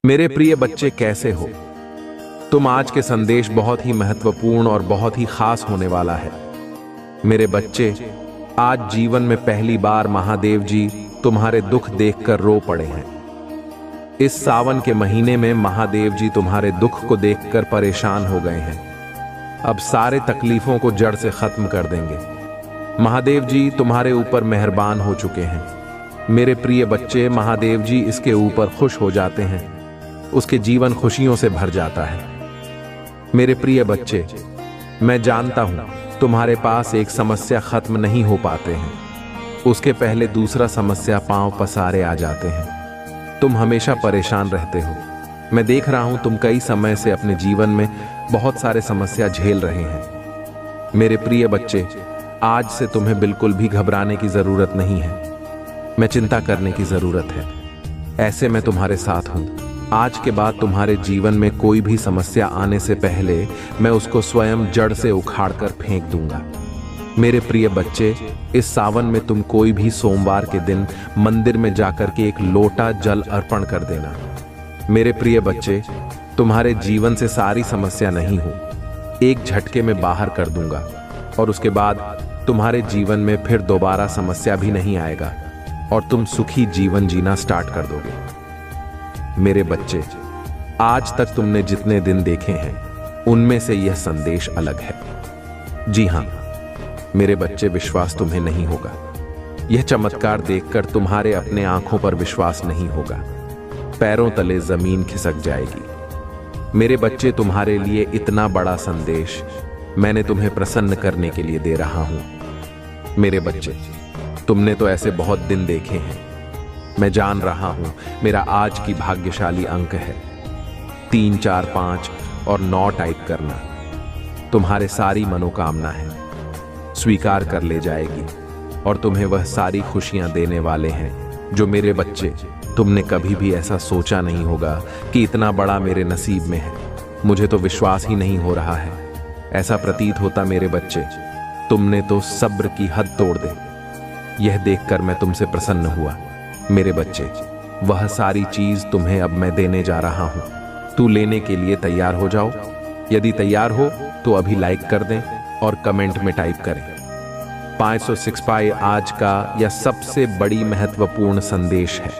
मेरे प्रिय बच्चे, कैसे हो तुम? आज के संदेश बहुत ही महत्वपूर्ण और बहुत ही खास होने वाला है। मेरे बच्चे, आज जीवन में पहली बार महादेव जी तुम्हारे दुख देखकर रो पड़े हैं। इस सावन के महीने में महादेव जी तुम्हारे दुख को देखकर परेशान हो गए हैं। अब सारे तकलीफों को जड़ से खत्म कर देंगे। महादेव जी तुम्हारे ऊपर मेहरबान हो चुके हैं। मेरे प्रिय बच्चे, महादेव जी इसके ऊपर खुश हो जाते हैं, उसके जीवन खुशियों से भर जाता है। मेरे प्रिय बच्चे, मैं जानता हूं तुम्हारे पास एक समस्या खत्म नहीं हो पाते हैं, उसके पहले दूसरा समस्या पांव पसारे आ जाते हैं। तुम हमेशा परेशान रहते हो। मैं देख रहा हूं तुम कई समय से अपने जीवन में बहुत सारे समस्या झेल रहे हैं। मेरे प्रिय बच्चे, आज से तुम्हें बिल्कुल भी घबराने की जरूरत नहीं है, मैं चिंता करने की जरूरत है। ऐसे मैं तुम्हारे साथ हूं। आज के बाद तुम्हारे जीवन में कोई भी समस्या आने से पहले मैं उसको स्वयं जड़ से उखाड़कर फेंक दूंगा। मेरे प्रिय बच्चे, इस सावन में तुम कोई भी सोमवार के दिन मंदिर में जाकर के एक लोटा जल अर्पण कर देना। मेरे प्रिय बच्चे, तुम्हारे जीवन से सारी समस्या नहीं हो, एक झटके में बाहर कर दूंगा और उसके बाद तुम्हारे जीवन में फिर दोबारा समस्या भी नहीं आएगा और तुम सुखी जीवन जीना स्टार्ट कर दोगे। मेरे बच्चे, आज तक तुमने जितने दिन देखे हैं उनमें से यह संदेश अलग है। जी हां मेरे बच्चे, विश्वास तुम्हें नहीं होगा। यह चमत्कार देखकर तुम्हारे अपने आंखों पर विश्वास नहीं होगा, पैरों तले जमीन खिसक जाएगी। मेरे बच्चे, तुम्हारे लिए इतना बड़ा संदेश मैंने तुम्हें प्रसन्न करने के लिए दे रहा हूं। मेरे बच्चे, तुमने तो ऐसे बहुत दिन देखे हैं, मैं जान रहा हूं। मेरा आज की भाग्यशाली अंक है 3, 4, 5 और 9 टाइप करना। तुम्हारे सारी मनोकामना है स्वीकार कर ले जाएगी और तुम्हें वह सारी खुशियां देने वाले हैं जो मेरे बच्चे तुमने कभी भी ऐसा सोचा नहीं होगा कि इतना बड़ा मेरे नसीब में है। मुझे तो विश्वास ही नहीं हो रहा है। ऐसा प्रतीत होता मेरे बच्चे तुमने तो सब्र की हद तोड़ दे। यह देखकर मैं तुमसे प्रसन्न हुआ। मेरे बच्चे, वह सारी चीज तुम्हें अब मैं देने जा रहा हूं। तू लेने के लिए तैयार हो जाओ। यदि तैयार हो तो अभी लाइक कर दें और कमेंट में टाइप करें 506 पाई आज का यह सबसे बड़ी महत्वपूर्ण संदेश है,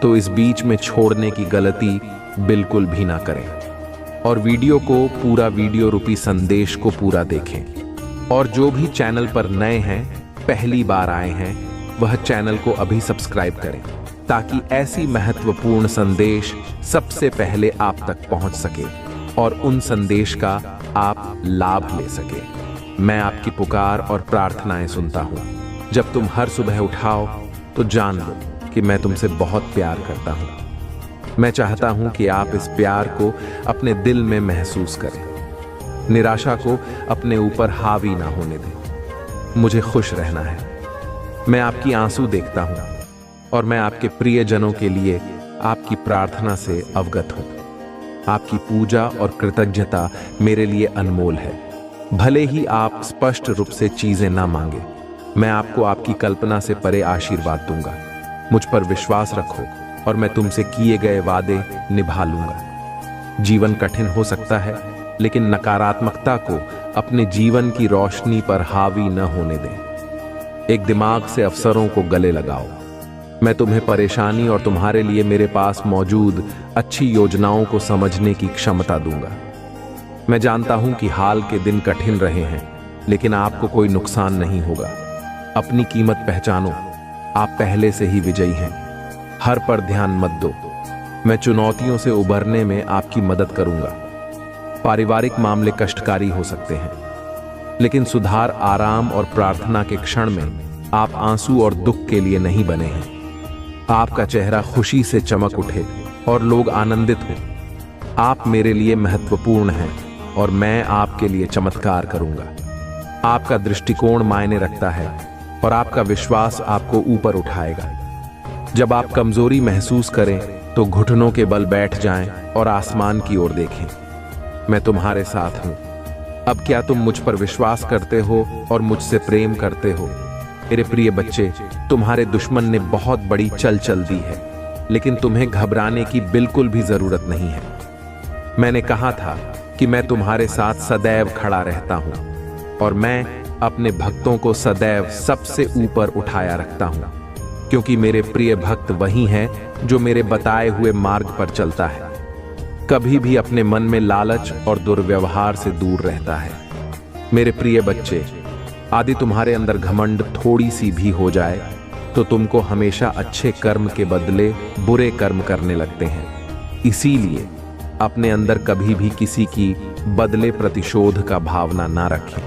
तो इस बीच में छोड़ने की गलती बिल्कुल भी ना करें और वीडियो को पूरा वीडियो रूपी संदेश को पूरा देखें। और जो भी चैनल पर नए हैं, पहली बार आए हैं, वह चैनल को अभी सब्सक्राइब करें ताकि ऐसी महत्वपूर्ण संदेश सबसे पहले आप तक पहुंच सके और उन संदेश का आप लाभ ले सके। मैं आपकी पुकार और प्रार्थनाएं सुनता हूं। जब तुम हर सुबह उठाओ तो जान लो कि मैं तुमसे बहुत प्यार करता हूं। मैं चाहता हूं कि आप इस प्यार को अपने दिल में महसूस करें, निराशा को अपने ऊपर हावी ना होने दें। मुझे खुश रहना है। मैं आपकी आंसू देखता हूं और मैं आपके प्रियजनों के लिए आपकी प्रार्थना से अवगत हूं। आपकी पूजा और कृतज्ञता मेरे लिए अनमोल है। भले ही आप स्पष्ट रूप से चीजें ना मांगे, मैं आपको आपकी कल्पना से परे आशीर्वाद दूंगा। मुझ पर विश्वास रखो और मैं तुमसे किए गए वादे निभा लूंगा। जीवन कठिन हो सकता है, लेकिन नकारात्मकता को अपने जीवन की रोशनी पर हावी न होने दें। एक दिमाग से अवसरों को गले लगाओ। मैं तुम्हें परेशानी और तुम्हारे लिए मेरे पास मौजूद अच्छी योजनाओं को समझने की क्षमता दूंगा। मैं जानता हूं कि हाल के दिन कठिन रहे हैं, लेकिन आपको कोई नुकसान नहीं होगा। अपनी कीमत पहचानो, आप पहले से ही विजयी हैं। हर पर ध्यान मत दो। मैं चुनौतियों से उबरने में आपकी मदद करूंगा। पारिवारिक मामले कष्टकारी हो सकते हैं, लेकिन सुधार आराम और प्रार्थना के क्षण में। आप आंसू और दुख के लिए नहीं बने हैं। आपका चेहरा खुशी से चमक उठे और लोग आनंदित हों। आप मेरे लिए महत्वपूर्ण हैं और मैं आपके लिए चमत्कार करूंगा। आपका दृष्टिकोण मायने रखता है और आपका विश्वास आपको ऊपर उठाएगा। जब आप कमजोरी महसूस करें तो घुटनों के बल बैठ जाएं और आसमान की ओर देखें। मैं तुम्हारे साथ हूं। अब क्या तुम मुझ पर विश्वास करते हो और मुझसे प्रेम करते हो? मेरे प्रिय बच्चे, तुम्हारे दुश्मन ने बहुत बड़ी चल दी है। लेकिन तुम्हें घबराने की बिल्कुल भी जरूरत नहीं है। मैंने कहा था कि मैं तुम्हारे साथ सदैव खड़ा रहता हूं और मैं अपने भक्तों को सदैव सबसे ऊपर उठाया रखता हूं, क्योंकि मेरे प्रिय भक्त वही हैं जो मेरे बताए हुए मार्ग पर चलता है, कभी भी अपने मन में लालच और दुर्व्यवहार से दूर रहता है। मेरे प्रिय बच्चे, यदि तुम्हारे अंदर घमंड थोड़ी सी भी हो जाए तो तुमको हमेशा अच्छे कर्म के बदले बुरे कर्म करने लगते हैं। इसीलिए अपने अंदर कभी भी किसी की बदले प्रतिशोध का भावना ना रखें,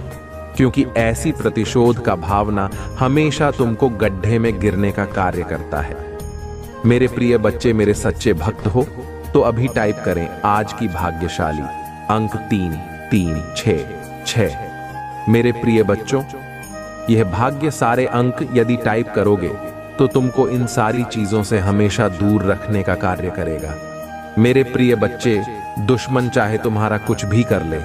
क्योंकि ऐसी प्रतिशोध का भावना हमेशा तुमको गड्ढे में गिरने का कार्य करता है। मेरे प्रिय बच्चे, मेरे सच्चे भक्त हो तो अभी टाइप करें आज की भाग्यशाली अंक 3 3 6 6। मेरे प्रिय बच्चों, यह भाग्य सारे अंक यदि टाइप करोगे तो तुमको इन सारी चीजों से हमेशा दूर रखने का कार्य करेगा। मेरे प्रिय बच्चे, दुश्मन चाहे तुम्हारा कुछ भी कर ले,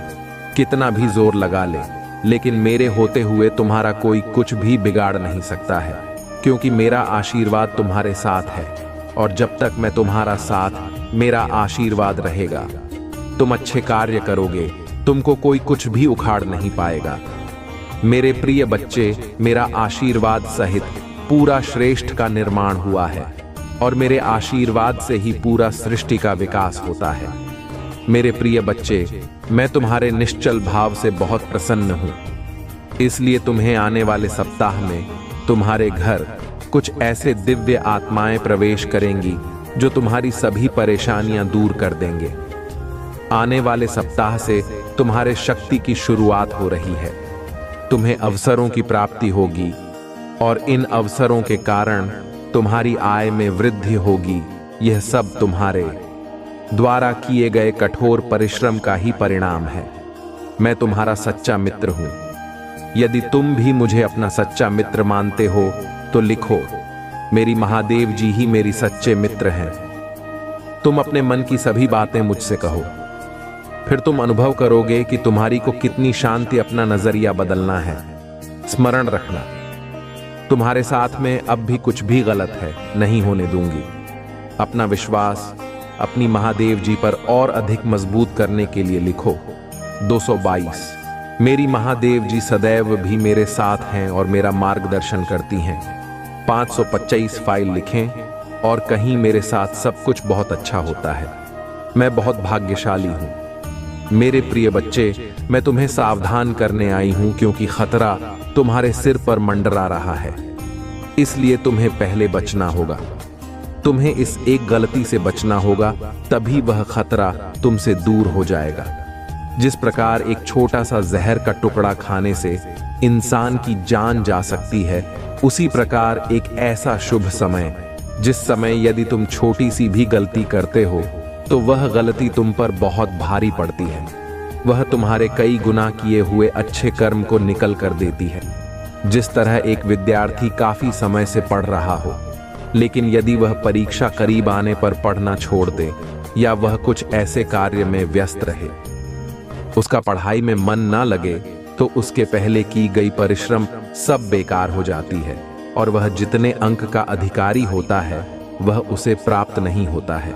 कितना भी जोर लगा ले, लेकिन मेरे होते हुए तुम्हारा कोई कुछ भी बिगाड़ नहीं सकता है, क्योंकि मेरा आशीर्वाद तुम्हारे साथ है। और जब तक मैं तुम्हारा साथ, मेरा आशीर्वाद रहेगा। तुम अच्छे कार्य करोगे, तुमको कोई कुछ भी उखाड़ नहीं पाएगा। मेरे प्रिय बच्चे, मेरा आशीर्वाद सहित पूरा श्रेष्ठ का निर्माण हुआ है और मेरे आशीर्वाद से ही पूरा सृष्टि का विकास होता है। मेरे प्रिय बच्चे, मैं तुम्हारे निश्चल भाव से बहुत प्रसन्न हूं, इसलिए तुम्हें आने वाले सप्ताह में तुम्हारे घर कुछ ऐसे दिव्य आत्माएं प्रवेश करेंगी जो तुम्हारी सभी परेशानियां दूर कर देंगे। आने वाले सप्ताह से तुम्हारे शक्ति की शुरुआत हो रही है। तुम्हें अवसरों की प्राप्ति होगी और इन अवसरों के कारण तुम्हारी आय में वृद्धि होगी। यह सब तुम्हारे द्वारा किए गए कठोर परिश्रम का ही परिणाम है। मैं तुम्हारा सच्चा मित्र हूं। यदि तुम भी मुझे अपना सच्चा मित्र मानते हो तो लिखो, मेरी महादेव जी ही मेरी सच्चे मित्र हैं। तुम अपने मन की सभी बातें मुझसे कहो, फिर तुम अनुभव करोगे कि तुम्हारी को कितनी शांति अपना नजरिया बदलना है। स्मरण रखना, तुम्हारे साथ में अब भी कुछ भी गलत है नहीं होने दूंगी। अपना विश्वास अपनी महादेव जी पर और अधिक मजबूत करने के लिए लिखो 222। मेरी महादेव जी सदैव भी मेरे साथ हैं और मेरा मार्गदर्शन करती हैं। 525 फाइल लिखें और कहीं मेरे साथ सब कुछ बहुत अच्छा होता है। मैं बहुत भाग्यशाली हूं। मेरे प्रिय बच्चे, मैं तुम्हें सावधान करने आई हूं क्योंकि खतरा तुम्हारे सिर पर मंडरा रहा है। इसलिए तुम्हें पहले बचना होगा। तुम्हें इस एक गलती से बचना होगा, तभी वह खतरा तुमसे दूर हो जाएगा। जिस प्रकार एक छोटा सा जहर का टुकड़ा खाने से इंसान की जान जा सकती है, उसी प्रकार एक ऐसा शुभ समय जिस समय यदि तुम छोटी सी भी गलती करते हो तो वह गलती तुम पर बहुत भारी पड़ती है। वह तुम्हारे कई गुना किए हुए अच्छे कर्म को निकल कर देती है। जिस तरह एक विद्यार्थी काफी समय से पढ़ रहा हो, लेकिन यदि वह परीक्षा करीब आने पर पढ़ना छोड़ दे या वह कुछ ऐसे कार्य में व्यस्त रहे, उसका पढ़ाई में मन ना लगे, तो उसके पहले की गई परिश्रम सब बेकार हो जाती है और वह जितने अंक का अधिकारी होता है वह उसे प्राप्त नहीं होता है।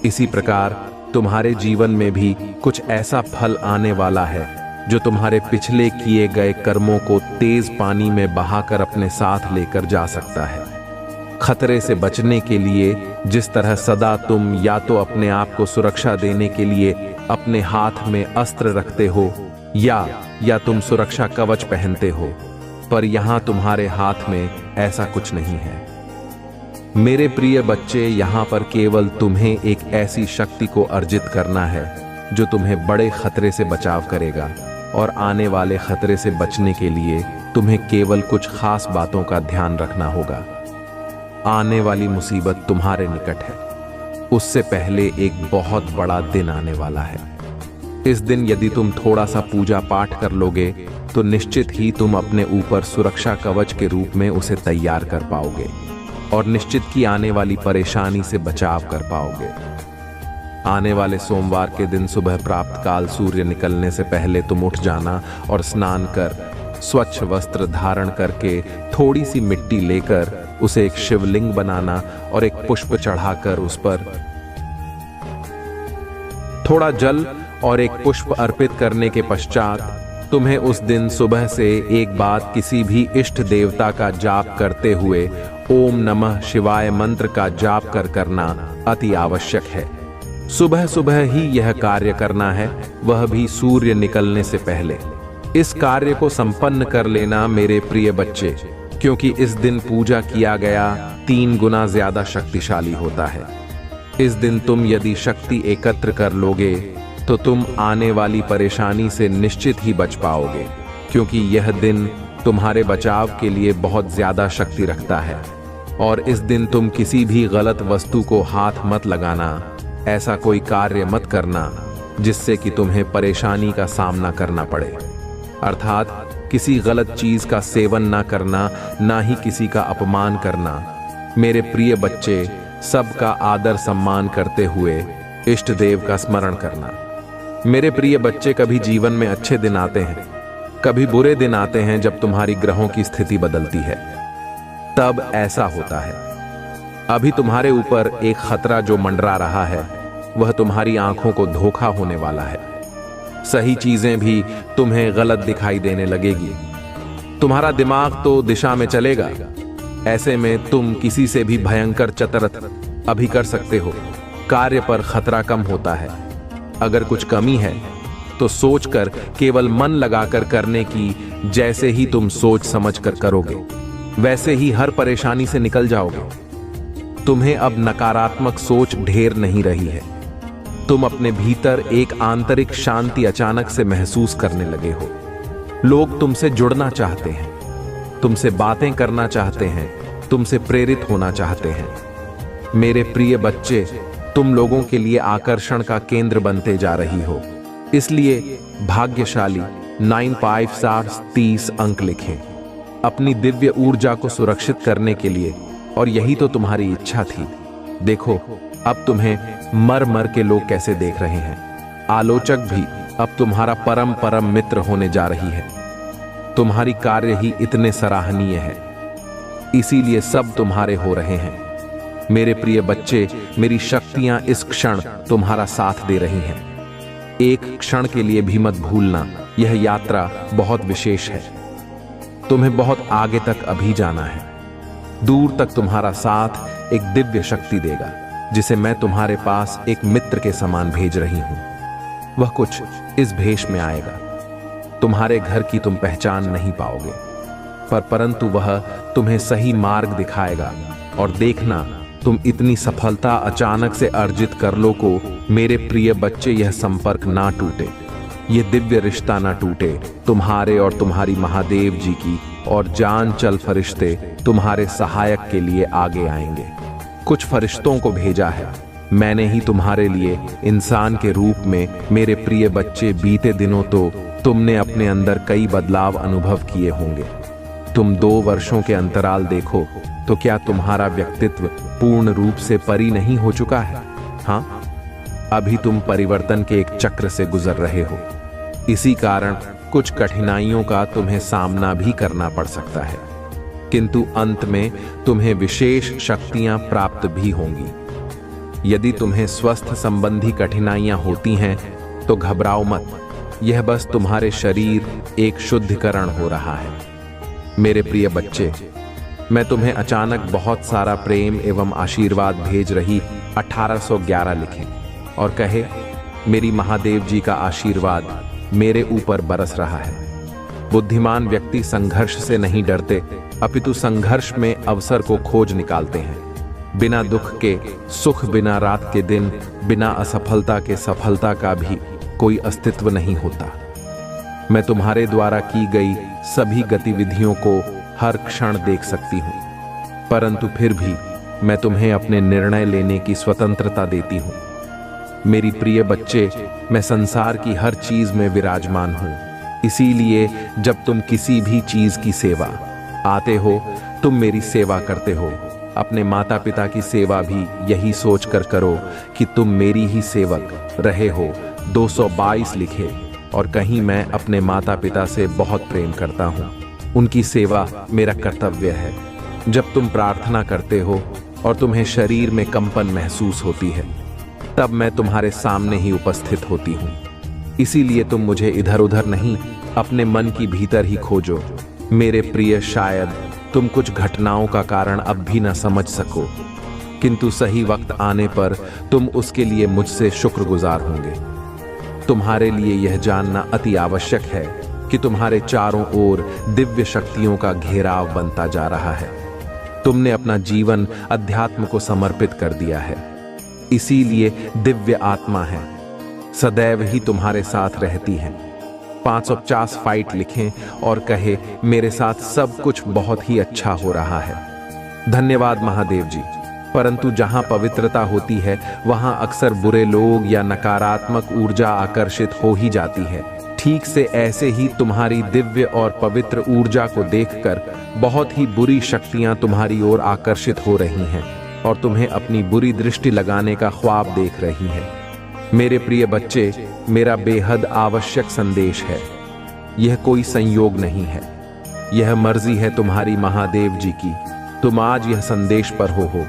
इसी प्रकार तुम्हारे जीवन में भी कुछ ऐसा फल आने वाला है जो तुम्हारे पिछले किए गए कर्मों को तेज पानी में बहाकर अपने साथ लेकर जा सकता है। खतरे से बचने के लिए जिस तरह सदा तुम या तो अपने आप को सुरक्षा देने के लिए अपने हाथ में अस्त्र रखते हो या तुम सुरक्षा कवच पहनते हो, पर यहां तुम्हारे हाथ में ऐसा कुछ नहीं है। मेरे प्रिय बच्चे, यहां पर केवल तुम्हें एक ऐसी शक्ति को अर्जित करना है जो तुम्हें बड़े खतरे से बचाव करेगा, और आने वाले खतरे से बचने के लिए तुम्हें केवल कुछ खास बातों का ध्यान रखना होगा। आने वाली मुसीबत तुम्हारे निकट है, उससे पहले एक बहुत बड़ा दिन आने वाला है। इस दिन यदि तुम थोड़ा सा पूजा पाठ कर लोगे तो निश्चित ही तुम अपने ऊपर सुरक्षा कवच के रूप में उसे तैयार कर पाओगे और निश्चित की आने वाली परेशानी से बचाव कर पाओगे। आने वाले सोमवार के दिन सुबह प्राप्त काल सूर्य निकलने से पहले तुम उठ जाना और स्नान कर स्वच्छ वस्त्र धारण करके थोड़ी सी मिट्टी लेकर उसे एक शिवलिंग बनाना और एक पुष्प चढ़ाकर उस पर थोड़ा जल और एक पुष्प अर्पित करने के पश्चात तुम्हें उस दिन सुबह से एक बात किसी भी इष्ट देवता का जाप करते हुए ओम नमः शिवाय मंत्र का जाप करना अति आवश्यक है। सुबह सुबह ही यह कार्य करना है, वह भी सूर्य निकलने से पहले। इस कार्य को संपन्न कर लेना मेरे प्रिय बच्चे, क्योंकि इस दिन पूजा किया गया 3 गुना ज्यादा शक्तिशाली होता है। इस दिन तुम यदि शक्ति एकत्र कर लोगे तो तुम आने वाली परेशानी से निश्चित ही बच पाओगे, क्योंकि यह दिन तुम्हारे बचाव के लिए बहुत ज्यादा शक्ति रखता है। और इस दिन तुम किसी भी गलत वस्तु को हाथ मत लगाना, ऐसा कोई कार्य मत करना जिससे कि तुम्हें परेशानी का सामना करना पड़े। अर्थात किसी गलत चीज का सेवन ना करना, ना ही किसी का अपमान करना। मेरे प्रिय बच्चे, सबका आदर सम्मान करते हुए इष्ट देव का स्मरण करना। मेरे प्रिय बच्चे, कभी जीवन में अच्छे दिन आते हैं, कभी बुरे दिन आते हैं। जब तुम्हारी ग्रहों की स्थिति बदलती है तब ऐसा होता है। अभी तुम्हारे ऊपर एक खतरा जो मंडरा रहा है, वह तुम्हारी आंखों को धोखा होने वाला है। सही चीजें भी तुम्हें गलत दिखाई देने लगेगी। तुम्हारा दिमाग तो दिशा में चलेगा। ऐसे में तुम किसी से भी भयंकर चतुरत अभी कर सकते हो। कार्य पर खतरा कम होता है। अगर कुछ कमी है तो सोचकर, केवल मन लगाकर करने की, जैसे ही तुम सोच समझ कर करोगे वैसे ही हर परेशानी से निकल जाओगे। तुम्हें अब नकारात्मक सोच ढेर नहीं रही है। तुम अपने भीतर एक आंतरिक शांति अचानक से महसूस करने लगे हो। लोग तुमसे जुड़ना चाहते हैं, तुमसे बातें करना चाहते हैं, तुमसे प्रेरित होना चाहते हैं। मेरे प्रिय बच्चे, तुम लोगों के लिए आकर्षण का केंद्र बनते जा रही हो। इसलिए भाग्यशाली 9530 अंक लिखें अपनी दिव्य ऊर्जा को सुरक्षित करने के लिए, और यही तो तुम्हारी इच्छा थी। देखो अब तुम्हें मर मर के लोग कैसे देख रहे हैं। आलोचक भी अब तुम्हारा परम मित्र होने जा रही है। तुम्हारी कार्य ही इतने सराहनीय है, इसीलिए सब तुम्हारे हो रहे हैं। मेरे प्रिय बच्चे, मेरी शक्तियां इस क्षण तुम्हारा साथ दे रही हैं। एक क्षण के लिए भी मत भूलना, यह यात्रा बहुत विशेष है। तुम्हें बहुत आगे तक अभी जाना है। दूर तक तुम्हारा साथ एक दिव्य शक्ति देगा, जिसे मैं तुम्हारे पास एक मित्र के समान भेज रही हूं। वह कुछ इस भेष में आएगा। तुम्हारे घर की तुम पहचान नहीं पाओगे, परंतु वह तुम्हें सही मार्ग दिखाएगा। और देखना, तुम इतनी सफलता अचानक से अर्जित कर लो को मेरे प्रिय बच्चे, यह संपर्क ना टूटे, ये दिव्य रिश्ता ना टूटे। तुम्हारे और तुम्हारी महादेव जी की और जान चल फरिश्ते तुम्हारे सहायक के लिए आगे आएंगे। कुछ फरिश्तों को भेजा है मैंने ही तुम्हारे लिए इंसान के रूप में। मेरे प्रिय बच्चे, बीते दिनों तो तुमने अपने अंदर कई बदलाव अनुभव किए होंगे। तुम 2 वर्षों के अंतराल देखो तो क्या तुम्हारा व्यक्तित्व पूर्ण रूप से परी नहीं हो चुका है? हाँ, अभी तुम परिवर्तन के एक चक्र से गुजर रहे हो। इसी कारण कुछ कठिनाइयों का तुम्हें सामना भी करना पड़ सकता है, किंतु अंत में तुम्हें विशेष शक्तियां प्राप्त भी होंगी। यदि तुम्हें स्वास्थ्य संबंधी कठिनाइयां होती हैं तो घबराओ मत, यह बस तुम्हारे शरीर एक शुद्धिकरण हो रहा है। मेरे प्रिय बच्चे, मैं तुम्हें अचानक बहुत सारा प्रेम एवं आशीर्वाद भेज रही 1811 लिखें और कहे, मेरी महादेव जी का आशीर्वाद मेरे ऊपर बरस रहा है। बुद्धिमान व्यक्ति संघर्ष से नहीं डरते, अपितु संघर्ष में अवसर को खोज निकालते हैं। बिना दुख के सुख, बिना रात के दिन, बिना असफलता के सफलता का भी कोई अस्तित्व नहीं होता। मैं तुम्हारे द्वारा की गई सभी गतिविधियों को हर क्षण देख सकती हूँ, परंतु फिर भी मैं तुम्हें अपने निर्णय लेने की स्वतंत्रता देती हूँ। मेरी प्रिय बच्चे, मैं संसार की हर चीज में विराजमान हूँ। इसीलिए जब तुम किसी भी चीज की सेवा आते हो, तुम मेरी सेवा करते हो। अपने माता पिता की सेवा भी यही सोचकर करो कि तुम मेरी ही सेवक रहे हो। 222 लिखे और कहीं, मैं अपने माता पिता से बहुत प्रेम करता हूँ। उनकी सेवा मेरा कर्तव्य है। जब तुम प्रार्थना करते हो और तुम्हें शरीर में कंपन महसूस होती है, तब मैं तुम्हारे सामने ही उपस्थित होती हूँ। इसीलिए तुम मुझे इधर उधर नहीं, अपने मन की भीतर ही खोजो। मेरे प्रिय, शायद तुम कुछ घटनाओं का कारण अब भी न समझ सको, किंतु सही वक्त आने पर तुम उसके लिए मुझसे शुक्रगुजार होंगे। तुम्हारे लिए यह जानना अति आवश्यक है कि तुम्हारे चारों ओर दिव्य शक्तियों का घेराव बनता जा रहा है। तुमने अपना जीवन अध्यात्म को समर्पित कर दिया है, इसीलिए दिव्य आत्मा है सदैव ही तुम्हारे साथ रहती है। 550 फाइट लिखें और कहे, मेरे साथ सब कुछ बहुत ही अच्छा हो रहा है। धन्यवाद महादेव जी। परंतु जहां पवित्रता होती है वहां अक्सर बुरे लोग या नकारात्मक ऊर्जा आकर्षित हो ही जाती है। ठीक से ऐसे ही तुम्हारी दिव्य और पवित्र ऊर्जा को देखकर बहुत ही बुरी शक्तियां तुम्हारी ओर आकर्षित हो रही हैं और तुम्हें अपनी बुरी दृष्टि लगाने का ख्वाब देख रही हैं। मेरे प्रिय बच्चे, मेरा बेहद आवश्यक संदेश है। यह कोई संयोग नहीं है, यह मर्जी है तुम्हारी महादेव जी की। तुम आज यह संदेश पर हो।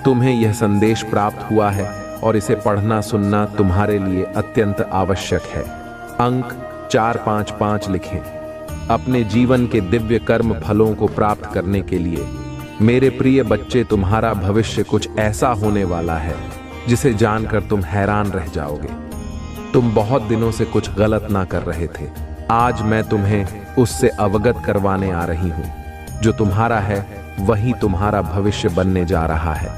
तुम्हें यह संदेश प्राप्त हुआ है और इसे पढ़ना सुनना तुम्हारे लिए अत्यंत आवश्यक है। अंक 455 लिखें। अपने जीवन के दिव्य कर्म फलों को प्राप्त करने के लिए मेरे प्रिय बच्चे, तुम्हारा भविष्य कुछ ऐसा होने वाला है जिसे जानकर तुम हैरान रह जाओगे। तुम बहुत दिनों से कुछ गलत ना कर रहे थे, आज मैं तुम्हें उससे अवगत करवाने आ रही हूं। जो तुम्हारा है वही तुम्हारा भविष्य बनने जा रहा है।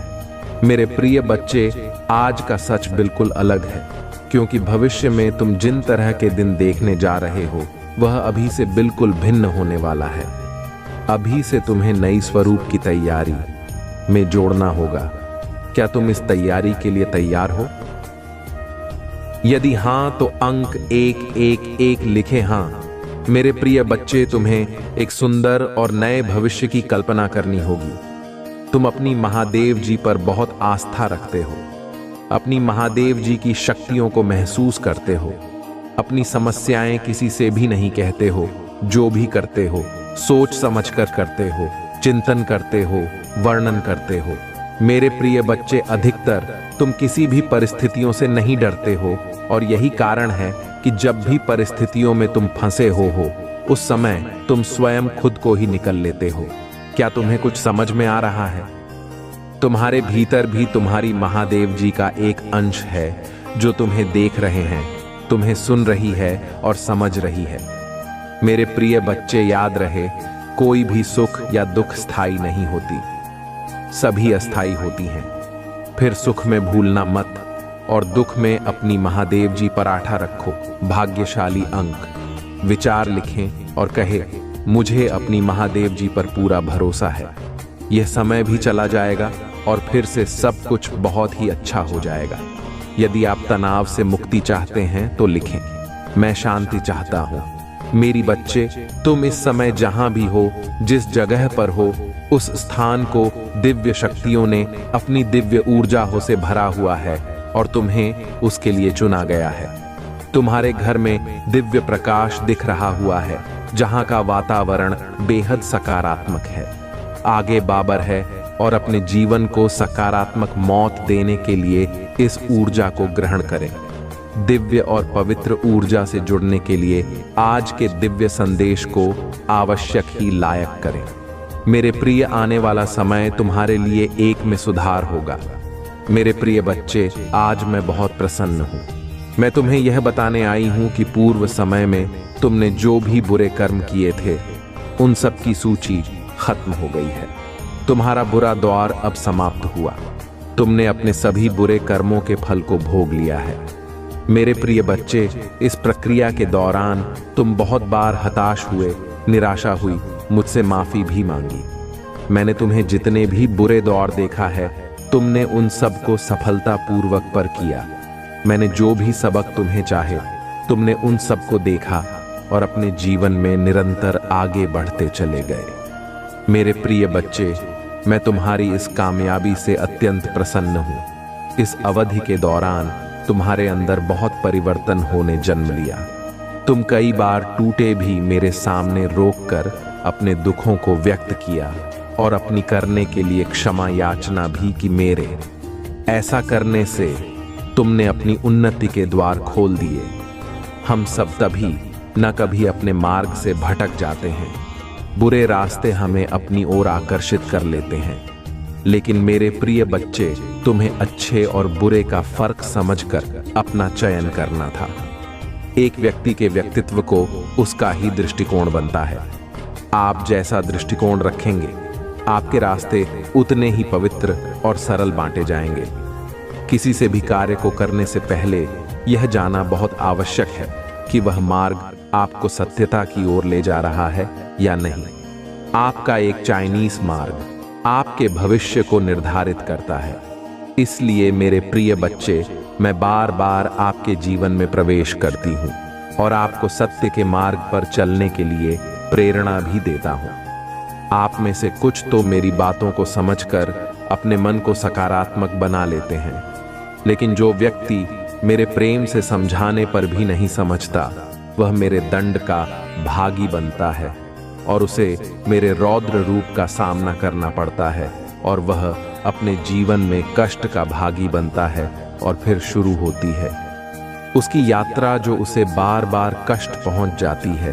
मेरे प्रिय बच्चे, आज का सच बिल्कुल अलग है, क्योंकि भविष्य में तुम जिन तरह के दिन देखने जा रहे हो वह अभी से बिल्कुल भिन्न होने वाला है। अभी से तुम्हें नई स्वरूप की तैयारी में जोड़ना होगा। क्या तुम इस तैयारी के लिए तैयार हो? यदि हां तो अंक 111 लिखें। हां मेरे प्रिय बच्चे, तुम्हें एक सुंदर और नए भविष्य की कल्पना करनी होगी। तुम अपनी महादेव जी पर बहुत आस्था रखते हो, अपनी महादेव जी की शक्तियों को महसूस करते हो। अपनी समस्याएं किसी से भी नहीं कहते हो, जो भी करते हो सोच समझकर करते हो, चिंतन करते हो, वर्णन करते हो। मेरे प्रिय बच्चे, अधिकतर तुम किसी भी परिस्थितियों से नहीं डरते हो और यही कारण है कि जब भी परिस्थितियों में तुम फंसे हो उस समय तुम स्वयं खुद को ही निकल लेते हो। क्या तुम्हें कुछ समझ में आ रहा है? तुम्हारे भीतर भी तुम्हारी महादेव जी का एक अंश है जो तुम्हें देख रहे हैं, तुम्हें सुन रही है और समझ रही है। मेरे प्रिय बच्चे, याद रहे, कोई भी सुख या दुख स्थायी नहीं होती, सभी अस्थायी होती हैं। फिर सुख में भूलना मत और दुख में अपनी महादेव जी पर आठा रखो। भाग्यशाली अंक विचार लिखें और कहे, मुझे अपनी महादेव जी पर पूरा भरोसा है। यह समय भी चला जाएगा और फिर से सब कुछ बहुत ही अच्छा हो जाएगा। यदि आप तनाव से मुक्ति चाहते हैं तो लिखें, मैं शांति चाहता हूं। मेरी बच्चे, तुम इस समय जहां भी हो, जिस जगह पर हो, उस स्थान को दिव्य शक्तियों ने अपनी दिव्य ऊर्जा से भरा हुआ है और तुम्हें उसके लिए चुना गया है। तुम्हारे घर में दिव्य प्रकाश दिख रहा हुआ है, जहां का वातावरण बेहद सकारात्मक है। आगे बाबर है और अपने जीवन को सकारात्मक मौत देने के लिए इस ऊर्जा को ग्रहण करें। दिव्य और पवित्र ऊर्जा से जुड़ने के लिए आज के दिव्य संदेश को आवश्यक ही लायक करें। मेरे प्रिय, आने वाला समय तुम्हारे लिए एक में सुधार होगा। मेरे प्रिय बच्चे, आज मैं बहुत प्रसन्न हूँ। मैं तुम्हें यह बताने आई हूँ कि पूर्व समय में तुमने जो भी बुरे कर्म किए थे उन सब की सूची खत्म हो गई है। तुम्हारा बुरा दौर अब समाप्त हुआ। तुमने अपने सभी बुरे कर्मों के फल को भोग लिया है। मेरे प्रिय बच्चे, इस प्रक्रिया के दौरान तुम बहुत बार हताश हुए, निराशा हुई, मुझसे माफी भी मांगी। मैंने तुम्हें जितने भी बुरे दौर देखा है, तुमने उन सब को सफलतापूर्वक पर किया। मैंने जो भी सबक तुम्हें चाहे, तुमने उन सब को देखा और अपने जीवन में निरंतर आगे बढ़ते चले गए। मेरे प्रिय बच्चे, मैं तुम्हारी इस कामयाबी से अत्यंत प्रसन्न हूँ। इस अवधि के दौरान तुम्हारे अंदर बहुत परिवर्तन होने जन्म लिया। तुम कई बार टूटे भी मेरे सामने रोककर अपने दुखों को व्यक्त किया और अपनी करने के लिए क्षमा याचना भी कि मेरे ऐसा करने से तुमने अपनी उन्नति के द्वार खोल दिए। हम सब तभी न कभी अपने मार्ग से भटक जाते हैं, बुरे रास्ते हमें अपनी ओर आकर्षित कर लेते हैं। लेकिन मेरे प्रिय बच्चे, तुम्हें अच्छे और बुरे का फर्क समझकर अपना चयन करना था। एक व्यक्ति के व्यक्तित्व को उसका ही दृष्टिकोण बनता है। आप जैसा दृष्टिकोण रखेंगे, आपके रास्ते उतने ही पवित्र और सरल बांटे जाएंगे। किसी से भी कार्य को करने से पहले यह जानना बहुत आवश्यक है कि वह मार्ग आपको सत्यता की ओर ले जा रहा है या नहीं। आपका एक चाइनीज मार्ग आपके भविष्य को निर्धारित करता है। इसलिए मेरे प्रिय बच्चे, मैं बार बार आपके जीवन में प्रवेश करती हूँ और आपको सत्य के मार्ग पर चलने के लिए प्रेरणा भी देता हूँ। आप में से कुछ तो मेरी बातों को समझकर अपने मन को सकारात्मक बना लेते हैं, लेकिन जो व्यक्ति मेरे प्रेम से समझाने पर भी नहीं समझता, वह मेरे दंड का भागी बनता है और उसे मेरे रौद्र रूप का सामना करना पड़ता है और वह अपने जीवन में कष्ट का भागी बनता है और फिर शुरू होती है उसकी यात्रा जो उसे बार बार कष्ट पहुंच जाती है।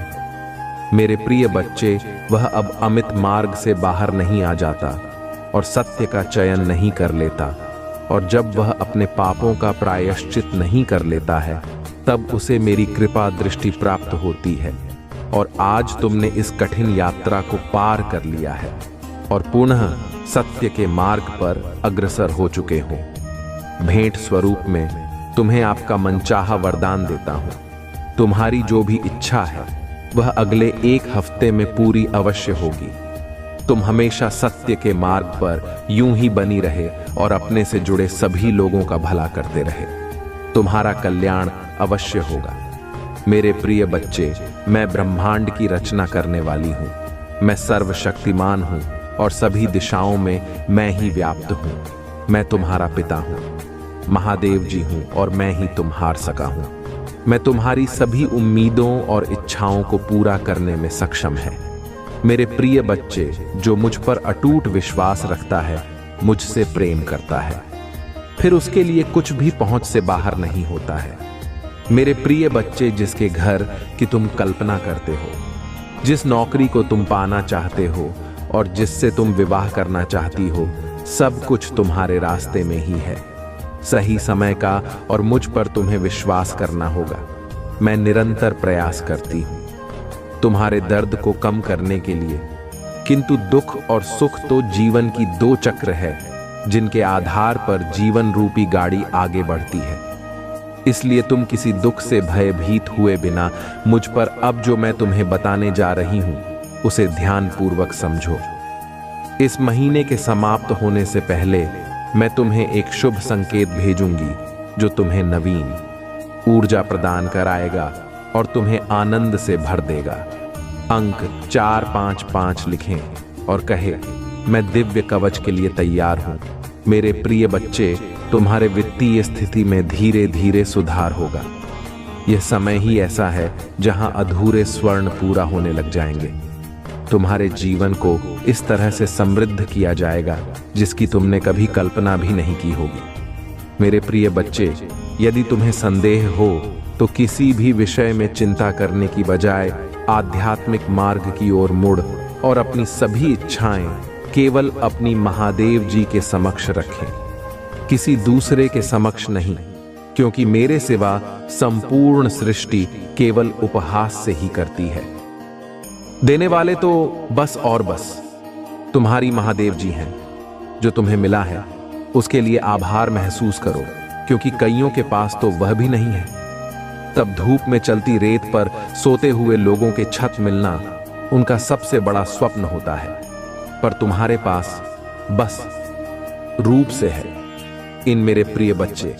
मेरे प्रिय बच्चे, वह अब अमित मार्ग से बाहर नहीं आ जाता और सत्य का चयन नहीं कर लेता, और जब वह अपने पापों का प्रायश्चित नहीं कर लेता है, तब उसे मेरी कृपा दृष्टि प्राप्त होती है और आज तुमने इस कठिन यात्रा को पार कर लिया है और पुनः सत्य के मार्ग पर अग्रसर हो चुके हो। भेंट स्वरूप में तुम्हें आपका मनचाहा वरदान देता हूं। तुम्हारी जो भी इच्छा है वह अगले 1 हफ्ते में पूरी अवश्य होगी। तुम हमेशा सत्य के मार्ग पर यूं ही बनी रहे और अपने से जुड़े सभी लोगों का भला करते रहे। तुम्हारा कल्याण अवश्य होगा। मेरे प्रिय बच्चे, मैं ब्रह्मांड की रचना करने वाली हूं। मैं सर्वशक्तिमान हूं और सभी दिशाओं में मैं ही व्याप्त हूं। मैं तुम्हारा पिता हूं, महादेव जी हूं और मैं ही तुम हार सका हूं। मैं तुम्हारी सभी उम्मीदों और इच्छाओं को पूरा करने में सक्षम है। मेरे प्रिय बच्चे, जो मुझ पर अटूट विश्वास रखता है, मुझसे प्रेम करता है, फिर उसके लिए कुछ भी पहुंच से बाहर नहीं होता है। मेरे प्रिय बच्चे, जिसके घर की तुम कल्पना करते हो, जिस नौकरी को तुम पाना चाहते हो और जिससे तुम विवाह करना चाहती हो, सब कुछ तुम्हारे रास्ते में ही है। सही समय का और मुझ पर तुम्हें विश्वास करना होगा। मैं निरंतर प्रयास करती हूँ तुम्हारे दर्द को कम करने के लिए, किंतु दुख और सुख तो जीवन की 2 चक्र है जिनके आधार पर जीवन रूपी गाड़ी आगे बढ़ती है। इसलिए तुम किसी दुख से भयभीत हुए बिना मुझ पर अब जो मैं तुम्हें बताने जा रही हूं उसे ध्यानपूर्वक समझो। इस महीने के समाप्त होने से पहले मैं तुम्हें एक शुभ संकेत भेजूंगी जो तुम्हें नवीन ऊर्जा प्रदान कराएगा और तुम्हें आनंद से भर देगा। अंक 455 लिखें और कहे, मैं दिव्य कवच के लिए तैयार हूं। मेरे प्रिय बच्चे, तुम्हारे वित्तीय स्थिति में धीरे धीरे सुधार होगा। यह समय ही ऐसा है जहां अधूरे स्वर्ण पूरा होने लग जाएंगे। तुम्हारे जीवन को इस तरह से समृद्ध किया जाएगा जिसकी तुमने कभी कल्पना भी नहीं की होगी। मेरे प्रिय बच्चे, यदि तुम्हें संदेह हो तो किसी भी विषय में चिंता करने की बजाय आध्यात्मिक मार्ग की ओर मुड़ और अपनी सभी इच्छाएं केवल अपनी महादेव जी के समक्ष रखें, किसी दूसरे के समक्ष नहीं, क्योंकि मेरे सिवा संपूर्ण सृष्टि केवल उपहास से ही करती है। देने वाले तो बस और बस तुम्हारी महादेव जी हैं। जो तुम्हें मिला है उसके लिए आभार महसूस करो, क्योंकि कईयों के पास तो वह भी नहीं है। तब धूप में चलती रेत पर सोते हुए लोगों के छत मिलना उनका सबसे बड़ा स्वप्न होता है, पर तुम्हारे पास बस रूप से है। इन मेरे प्रिय बच्चे,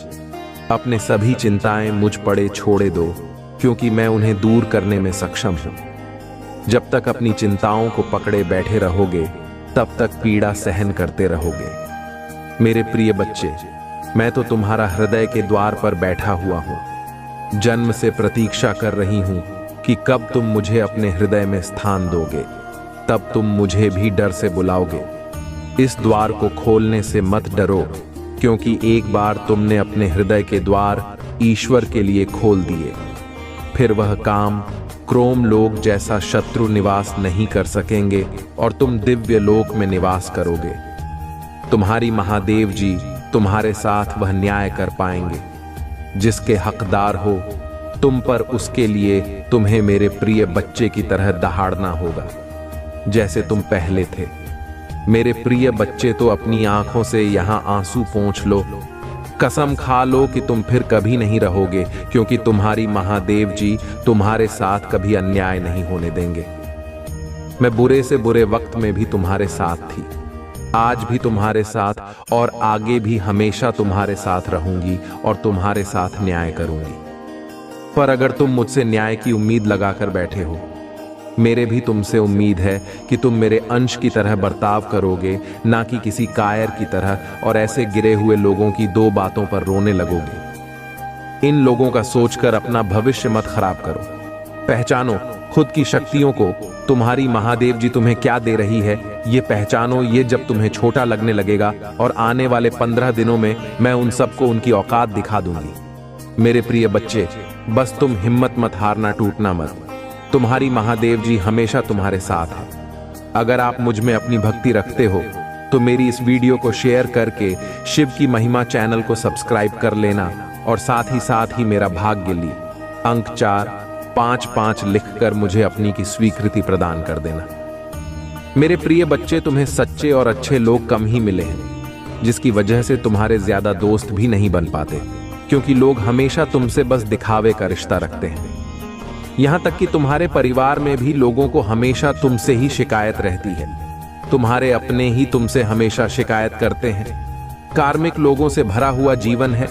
अपने सभी चिंताएं मुझ पड़े छोड़े दो, क्योंकि मैं उन्हें दूर करने में सक्षम हूं। जब तक अपनी चिंताओं को पकड़े बैठे रहोगे, तब तक पीड़ा सहन करते रहोगे। मेरे प्रिय बच्चे, मैं तो तुम्हारा हृदय के द्वार पर बैठा हुआ हूं। जन्म से प्रतीक्षा कर रही हूं कि कब तुम मुझे अपने हृदय में स्थान दोगे। तब तुम मुझे भी डर से बुलाओगे इस द्वार को खोलने से मत डरो, क्योंकि एक बार तुमने अपने हृदय के द्वार ईश्वर के लिए खोल दिए, फिर वह काम क्रोम लोक जैसा शत्रु निवास नहीं कर सकेंगे और तुम दिव्य लोक में निवास करोगे। तुम्हारी महादेव जी तुम्हारे साथ वह न्याय कर पाएंगे जिसके हकदार हो तुम पर, उसके लिए तुम्हें मेरे प्रिय बच्चे की तरह दहाड़ना होगा जैसे तुम पहले थे। मेरे प्रिय बच्चे, तो अपनी आंखों से यहां आंसू पोंछ लो, कसम खा लो कि तुम फिर कभी नहीं रहोगे, क्योंकि तुम्हारी महादेव जी तुम्हारे साथ कभी अन्याय नहीं होने देंगे। मैं बुरे से बुरे वक्त में भी तुम्हारे साथ थी, आज भी तुम्हारे साथ और आगे भी हमेशा तुम्हारे साथ रहूंगी और तुम्हारे साथ न्याय करूंगी। पर अगर तुम मुझसे न्याय की उम्मीद लगाकर बैठे हो, मेरे भी तुमसे उम्मीद है कि तुम मेरे अंश की तरह बर्ताव करोगे, ना कि किसी कायर की तरह, और ऐसे गिरे हुए लोगों की दो बातों पर रोने लगोगे। इन लोगों का सोचकर अपना भविष्य मत खराब करो। पहचानो खुद की शक्तियों को। तुम्हारी महादेव जी तुम्हें क्या दे रही है ये पहचानो। ये जब तुम्हें छोटा लगने लगेगा और आने वाले 15 दिनों में मैं उन सबको उनकी औकात दिखा दूंगी। मेरे प्रिय बच्चे, बस तुम हिम्मत मत हारना, टूटना मत। तुम्हारी महादेव जी हमेशा तुम्हारे साथ है। अगर आप मुझ में अपनी भक्ति रखते हो तो मेरी इस वीडियो को शेयर करके शिव की महिमा चैनल को सब्सक्राइब कर लेना, और साथ ही मेरा भाग्य ली अंक 455 लिखकर मुझे अपनी की स्वीकृति प्रदान कर देना। मेरे प्रिय बच्चे, तुम्हें सच्चे और अच्छे लोग कम ही मिले हैं, जिसकी वजह से तुम्हारे ज्यादा दोस्त भी नहीं बन पाते, क्योंकि लोग हमेशा तुमसे बस दिखावे का रिश्ता रखते हैं। यहां तक कि तुम्हारे परिवार में भी लोगों को हमेशा तुमसे ही शिकायत रहती है। तुम्हारे अपने ही तुमसे हमेशा शिकायत करते हैं। कार्मिक लोगों से भरा हुआ जीवन है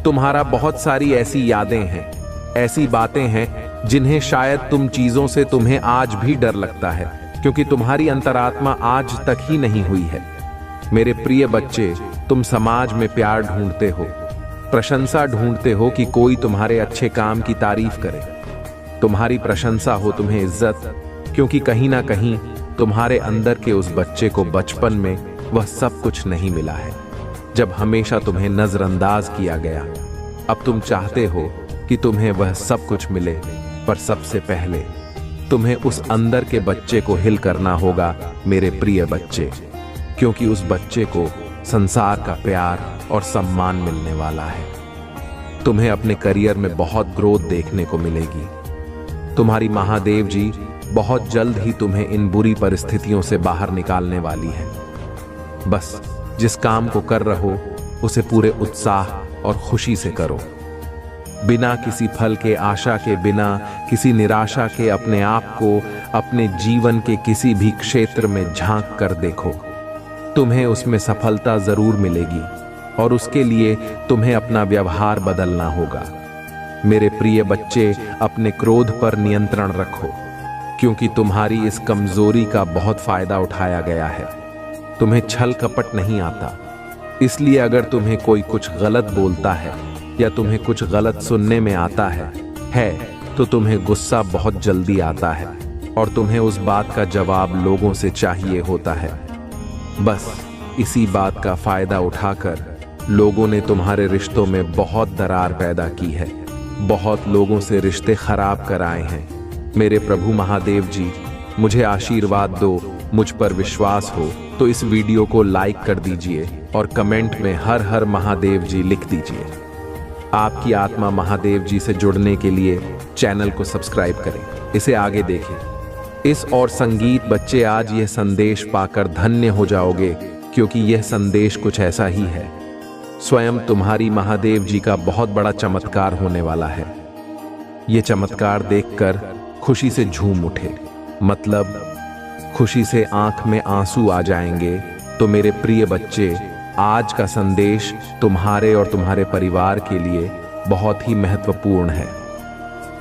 तुम्हारा। बहुत सारी ऐसी यादें हैं, ऐसी बातें हैं जिन्हें शायद तुम चीजों से तुम्हें आज भी डर लगता है, क्योंकि तुम्हारी अंतरात्मा आज तक ही नहीं हुई है। मेरे प्रिय बच्चे, तुम समाज में प्यार ढूंढते हो, प्रशंसा ढूंढते हो कि कोई तुम्हारे अच्छे काम की तारीफ करे, तुम्हारी प्रशंसा हो, तुम्हें इज्जत, क्योंकि कहीं ना कहीं तुम्हारे अंदर के उस बच्चे को बचपन में वह सब कुछ नहीं मिला है, जब हमेशा तुम्हें नजरअंदाज किया गया। अब तुम चाहते हो कि तुम्हें वह सब कुछ मिले, पर सबसे पहले तुम्हें उस अंदर के बच्चे को हिल करना होगा मेरे प्रिय बच्चे, क्योंकि उस बच्चे को संसार का प्यार और सम्मान मिलने वाला है। तुम्हें अपने करियर में बहुत ग्रोथ देखने को मिलेगी। तुम्हारी महादेव जी बहुत जल्द ही तुम्हें इन बुरी परिस्थितियों से बाहर निकालने वाली है। बस जिस काम को कर रहे हो उसे पूरे उत्साह और खुशी से करो, बिना किसी फल के आशा के, बिना किसी निराशा के अपने आप को अपने जीवन के किसी भी क्षेत्र में झांक कर देखो। तुम्हें उसमें सफलता जरूर मिलेगी, और उसके लिए तुम्हें अपना व्यवहार बदलना होगा। मेरे प्रिय बच्चे, अपने क्रोध पर नियंत्रण रखो, क्योंकि तुम्हारी इस कमजोरी का बहुत फायदा उठाया गया है। तुम्हें छल कपट नहीं आता, इसलिए अगर तुम्हें कोई कुछ गलत बोलता है या तुम्हें कुछ गलत सुनने में आता है तो तुम्हें गुस्सा बहुत जल्दी आता है, और तुम्हें उस बात का जवाब लोगों से चाहिए होता है। बस इसी बात का फायदा उठाकर लोगों ने तुम्हारे रिश्तों में बहुत दरार पैदा की है, बहुत लोगों से रिश्ते खराब कराए हैं। मेरे प्रभु महादेव जी, मुझे आशीर्वाद दो, मुझ पर विश्वास हो तो इस वीडियो को लाइक कर दीजिए और कमेंट में हर हर महादेव जी लिख दीजिए। आपकी आत्मा महादेव जी से जुड़ने के लिए चैनल को सब्सक्राइब करें, इसे आगे देखें। इस और संगीत बच्चे, आज यह संदेश पाकर धन्य हो जाओगे, क्योंकि यह संदेश कुछ ऐसा ही है। स्वयं तुम्हारी महादेव जी का बहुत बड़ा चमत्कार होने वाला है। ये चमत्कार देखकर खुशी से झूम उठे, मतलब खुशी से आंख में आंसू आ जाएंगे। तो मेरे प्रिय बच्चे, आज का संदेश तुम्हारे और तुम्हारे परिवार के लिए बहुत ही महत्वपूर्ण है।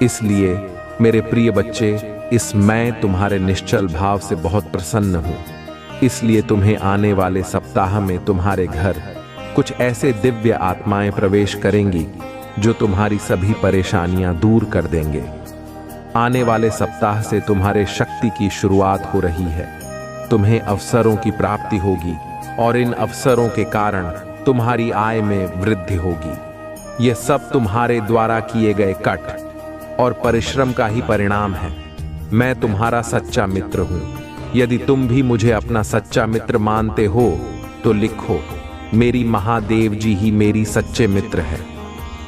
इसलिए मेरे प्रिय बच्चे, इस मैं तुम्हारे निश्चल भाव से बहुत प्रसन्न हूं। इसलिए तुम्हें आने वाले सप्ताह में तुम्हारे घर कुछ ऐसे दिव्य आत्माएं प्रवेश करेंगी जो तुम्हारी सभी परेशानियां दूर कर देंगे। आने वाले सप्ताह से तुम्हारे शक्ति की शुरुआत हो रही है। तुम्हें अवसरों की प्राप्ति होगी, और इन अवसरों के कारण तुम्हारी आय में वृद्धि होगी। यह सब तुम्हारे द्वारा किए गए कष्ट और परिश्रम का ही परिणाम है। मैं तुम्हारा सच्चा मित्र हूं। यदि तुम भी मुझे अपना सच्चा मित्र मानते हो तो लिखो, मेरी महादेव जी ही मेरी सच्चे मित्र है।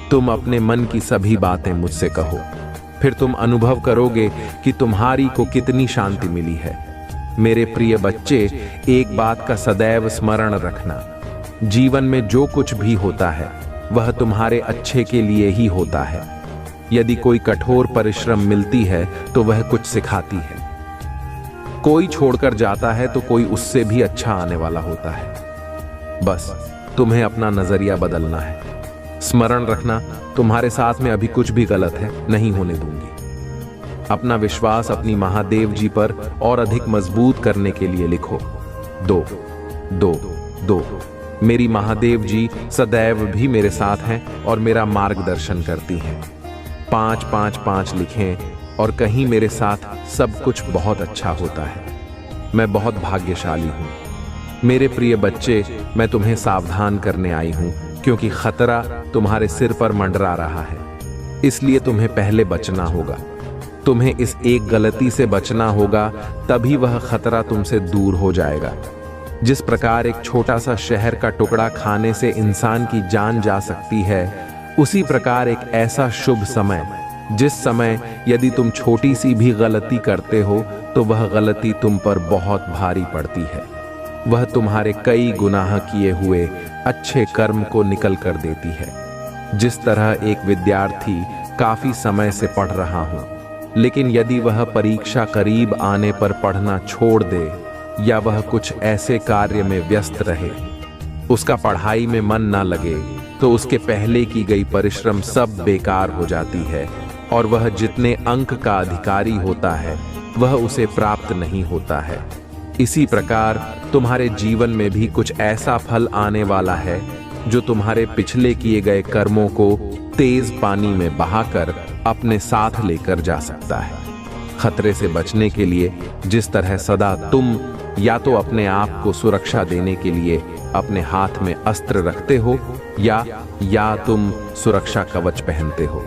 तुम अपने मन की सभी बातें मुझसे कहो, फिर तुम अनुभव करोगे कि तुम्हारी को कितनी शांति मिली है। मेरे प्रिय बच्चे, एक बात का सदैव स्मरण रखना, जीवन में जो कुछ भी होता है वह तुम्हारे अच्छे के लिए ही होता है। यदि कोई कठोर परिश्रम मिलती है तो वह कुछ सिखाती है। कोई छोड़कर जाता है तो कोई उससे भी अच्छा आने वाला होता है। बस तुम्हें अपना नजरिया बदलना है। स्मरण रखना, तुम्हारे साथ में अभी कुछ भी गलत है नहीं होने दूंगी। अपना विश्वास अपनी महादेव जी पर और अधिक मजबूत करने के लिए लिखो 2 2 2। मेरी महादेव जी सदैव भी मेरे साथ हैं और मेरा मार्गदर्शन करती हैं। 5 5 5 लिखें और कहीं मेरे साथ सब कुछ बहुत अच्छा होता है। मैं बहुत भाग्यशाली हूँ। मेरे प्रिय बच्चे, मैं तुम्हें सावधान करने आई हूँ क्योंकि खतरा तुम्हारे सिर पर मंडरा रहा है। इसलिए तुम्हें पहले बचना होगा। तुम्हें इस एक गलती से बचना होगा, तभी वह खतरा तुमसे दूर हो जाएगा। जिस प्रकार एक छोटा सा शहर का टुकड़ा खाने से इंसान की जान जा सकती है, उसी प्रकार एक ऐसा शुभ समय, जिस समय यदि तुम छोटी सी भी गलती करते हो तो वह गलती तुम पर बहुत भारी पड़ती है। वह तुम्हारे कई गुनाह किए हुए अच्छे कर्म को निकल कर देती है। जिस तरह एक विद्यार्थी काफी समय से पढ़ रहा हूं, लेकिन यदि वह परीक्षा करीब आने पर पढ़ना छोड़ दे या वह कुछ ऐसे कार्य में व्यस्त रहे, उसका पढ़ाई में मन ना लगे, तो उसके पहले की गई परिश्रम सब बेकार हो जाती है और वह जितने अंक का अधिकारी होता है वह उसे प्राप्त नहीं होता है। इसी प्रकार तुम्हारे जीवन में भी कुछ ऐसा फल आने वाला है जो तुम्हारे पिछले किए गए कर्मों को तेज पानी में बहाकर अपने साथ लेकर जा सकता है। खतरे से बचने के लिए जिस तरह सदा तुम या तो अपने आप को सुरक्षा देने के लिए अपने हाथ में अस्त्र रखते हो या तुम सुरक्षा कवच पहनते हो,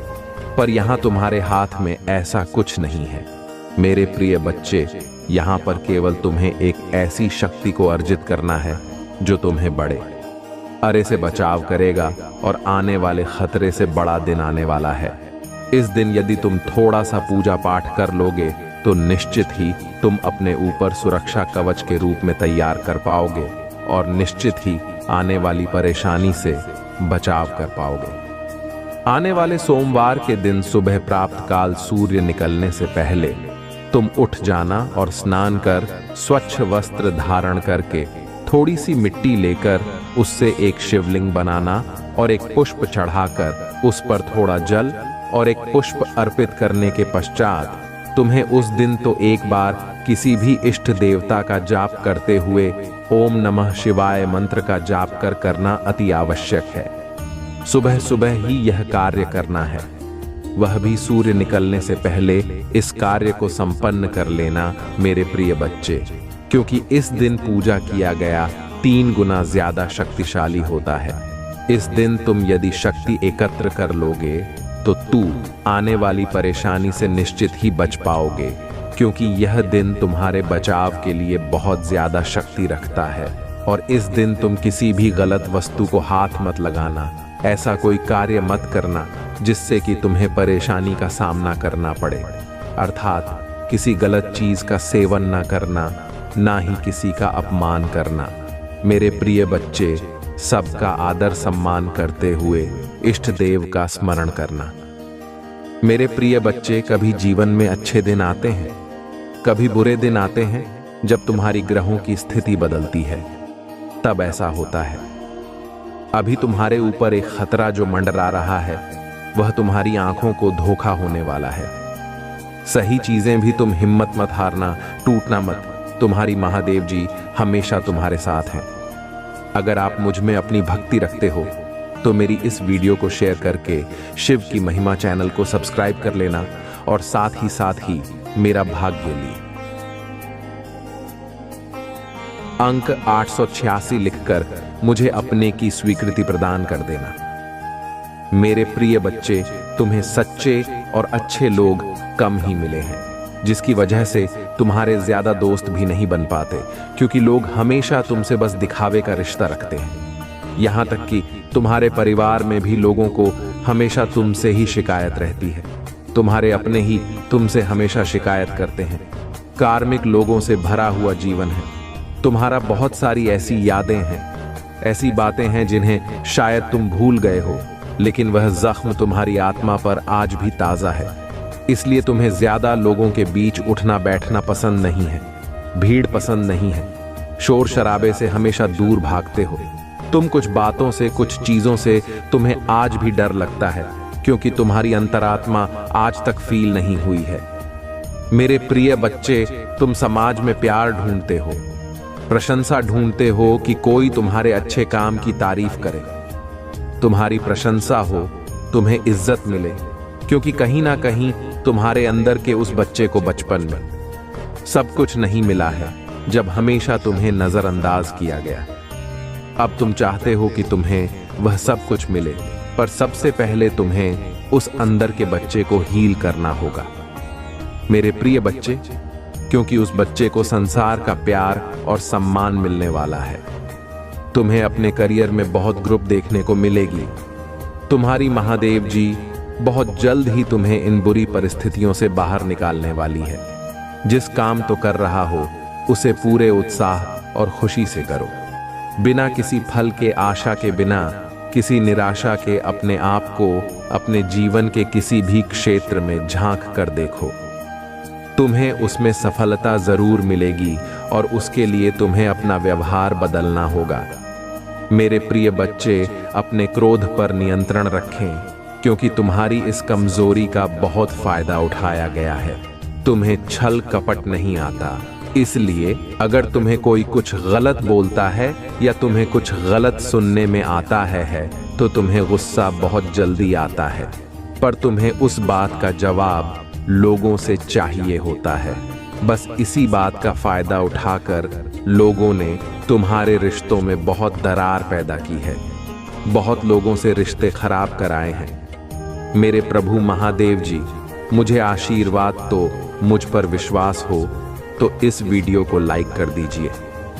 पर यहाँ तुम्हारे हाथ में ऐसा कुछ नहीं है। मेरे प्रिय बच्चे, यहाँ पर केवल तुम्हें एक ऐसी शक्ति को अर्जित करना है जो तुम्हें बड़े अरे से बचाव करेगा और आने वाले खतरे से बड़ा दिन आने वाला है। इस दिन यदि तुम थोड़ा सा पूजा पाठ कर लोगे तो निश्चित ही तुम अपने ऊपर सुरक्षा कवच के रूप में तैयार कर पाओगे और निश्चित ही आने वाली परेशानी से बचाव कर पाओगे। आने वाले सोमवार के दिन सुबह प्राप्त काल सूर्य निकलने से पहले तुम उठ जाना और स्नान कर स्वच्छ वस्त्र धारण करके थोड़ी सी मिट्टी लेकर उससे एक शिवलिंग बनाना और एक पुष्प चढ़ाकर उस पर थोड़ा जल और एक पुष्प अर्पित करने के पश्चात तुम्हें उस दिन तो एक बार किसी भी इष्ट देवता का जाप करते हुए ओम नमः शिवाय मंत्र का जाप करना अति आवश्यक है। सुबह सुबह ही यह कार्य करना है, वह भी सूर्य निकलने से पहले इस कार्य को संपन्न कर लेना मेरे प्रिय बच्चे, क्योंकि इस दिन पूजा किया गया 3 गुना ज्यादा शक्तिशाली होता है। इस दिन तुम यदि शक्ति एकत्र कर लोगे तो तू आने वाली परेशानी से निश्चित ही बच पाओगे, क्योंकि यह दिन तुम्हारे बचाव के लिए बहुत ज्यादा शक्ति रखता है। और इस दिन तुम किसी भी गलत वस्तु को हाथ मत लगाना, ऐसा कोई कार्य मत करना जिससे कि तुम्हें परेशानी का सामना करना पड़े, अर्थात किसी गलत चीज का सेवन ना करना, ना ही किसी का अपमान करना। मेरे प्रिय बच्चे, सबका आदर सम्मान करते हुए इष्ट देव का स्मरण करना। मेरे प्रिय बच्चे, कभी जीवन में अच्छे दिन आते हैं, कभी बुरे दिन आते हैं। जब तुम्हारी ग्रहों की स्थिति बदलती है तब ऐसा होता है। अभी तुम्हारे ऊपर एक खतरा जो मंडरा रहा है वह तुम्हारी आंखों को धोखा होने वाला है। सही चीजें भी तुम हिम्मत मत हारना, टूटना मत। तुम्हारी महादेव जी हमेशा तुम्हारे साथ हैं। अगर आप मुझ में अपनी भक्ति रखते हो तो मेरी इस वीडियो को शेयर करके शिव की महिमा चैनल को सब्सक्राइब कर लेना और साथ ही मेरा भाग्य लिए। अंक 886 लिखकर मुझे अपने की स्वीकृति प्रदान कर देना। मेरे प्रिय बच्चे, तुम्हें सच्चे और अच्छे लोग कम ही मिले हैं, जिसकी वजह से तुम्हारे ज्यादा दोस्त भी नहीं बन पाते, क्योंकि लोग हमेशा तुमसे बस दिखावे का रिश्ता रखते हैं। यहां तक कि तुम्हारे परिवार में भी लोगों को हमेशा तुमसे ही शिकायत रहती है। तुम्हारे अपने ही तुमसे हमेशा शिकायत करते हैं। कार्मिक लोगों से भरा हुआ जीवन है। तुम्हारा बहुत सारी ऐसी यादें हैं, ऐसी बातें हैं जिन्हें शायद तुम भूल गए हो, लेकिन वह जख्म तुम्हारी आत्मा पर आज भी ताज़ा है। इसलिए तुम्हें ज्यादा लोगों के बीच उठना बैठना पसंद नहीं है, भीड़ पसंद नहीं है, शोर शराबे से हमेशा दूर भागते हो। तुम कुछ बातों से, कुछ चीजों से तुम्हें आज भी डर लगता है, क्योंकि तुम्हारी अंतरात्मा आज तक फील नहीं हुई है। मेरे प्रिय बच्चे, तुम समाज में प्यार ढूंढते हो, प्रशंसा ढूंढते हो कि कोई तुम्हारे अच्छे काम की तारीफ करे, तुम्हारी प्रशंसा हो, तुम्हें इज्जत मिले, क्योंकि कहीं ना कहीं तुम्हारे अंदर के उस बच्चे को बचपन में सब कुछ नहीं मिला है, जब हमेशा तुम्हें नजरअंदाज किया गया। अब तुम चाहते हो कि तुम्हें वह सब कुछ मिले, पर सबसे पहले तुम्हें उस अंदर के बच्चे को हील करना होगा। मेरे प्रिय बच्चे, क्योंकि उस बच्चे को संसार का प्यार और सम्मान मिलने वाला है। तुम्हें अपने करियर में बहुत ग्रुप देखने को मिलेगी। तुम्हारी महादेव जी बहुत जल्द ही तुम्हें इन बुरी परिस्थितियों से बाहर निकालने वाली है। जिस काम तो कर रहा हो, उसे पूरे उत्साह और खुशी से करो, बिना किसी फल के आशा के, बिना किसी निराशा के अपने आप को अपने जीवन के किसी भी क्षेत्र में झांक कर देखो। तुम्हें उसमें सफलता जरूर मिलेगी और उसके लिए तुम्हें अपना व्यवहार बदलना होगा। मेरे प्रिय बच्चे, अपने क्रोध पर नियंत्रण रखें, क्योंकि तुम्हारी इस कमजोरी का बहुत फायदा उठाया गया है। तुम्हें छल कपट नहीं आता, इसलिए अगर तुम्हें कोई कुछ गलत बोलता है या तुम्हें कुछ गलत सुनने में आता है तो तुम्हें गुस्सा बहुत जल्दी आता है, पर तुम्हें उस बात का जवाब लोगों से चाहिए होता है। बस इसी बात का फायदा उठाकर लोगों ने तुम्हारे रिश्तों में बहुत दरार पैदा की है, बहुत लोगों से रिश्ते खराब कराए हैं। मेरे प्रभु महादेव जी, मुझे आशीर्वाद तो मुझ पर विश्वास हो तो इस वीडियो को लाइक कर दीजिए।